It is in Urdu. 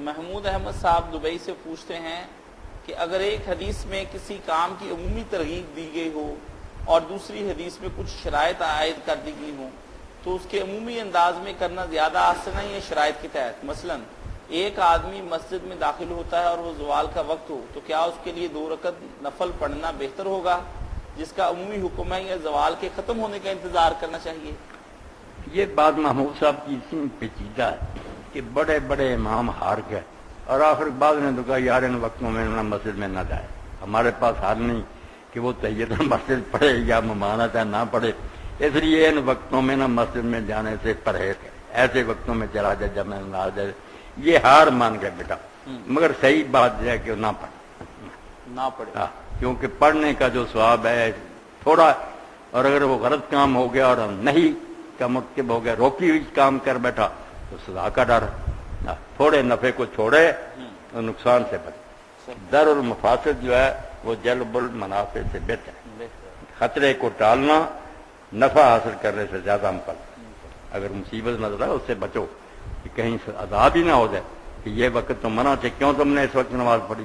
محمود احمد صاحب دبئی سے پوچھتے ہیں کہ اگر ایک حدیث میں کسی کام کی عمومی ترغیب دی گئی ہو اور دوسری حدیث میں کچھ شرائط عائد کر دی گئی ہوں تو اس کے عمومی انداز میں کرنا زیادہ آسان ہے یا شرائط کے تحت؟ مثلا ایک آدمی مسجد میں داخل ہوتا ہے اور وہ زوال کا وقت ہو تو کیا اس کے لیے 2 رکعت نفل پڑھنا بہتر ہوگا جس کا عمومی حکم ہے، یا زوال کے ختم ہونے کا انتظار کرنا چاہیے؟ یہ بات محمود صاحب کی اتنی پیچیدہ ہے کہ بڑے بڑے امام ہار گئے اور آخر بعد نے تو کہا یار ان وقتوں میں نہ مسجد میں نہ جائے، ہمارے پاس حال نہیں کہ وہ تحیت المسجد پڑھے یا ممانعت ہے نہ پڑھے، اس لیے ان وقتوں میں نہ مسجد میں جانے سے پرہیز کرے، ایسے وقتوں میں چلا جائے جب میں نہ جائے۔ یہ ہار مان گئے بیٹا، مگر صحیح بات یہ ہے کہ نہ پڑھے، کیونکہ پڑھنے کا جو ثواب ہے تھوڑا، اور اگر وہ غلط کام ہو گیا اور نہیں کا مرتکب ہو گیا، روکی ہوئی کام کر بیٹھا تو سزا کا ڈر ہے، تھوڑے نفع کو چھوڑے اور نقصان سے بچے۔ در المفاسد جو ہے وہ جلب المنافع سے بہتر ہے، خطرے کو ٹالنا نفع حاصل کرنے سے زیادہ امکان۔ اگر مصیبت نظر آئے اس سے بچو کہ کہیں عذاب ہی نہ ہو جائے کہ یہ وقت تو منع تھے، کیوں تم نے اس وقت نماز پڑھی۔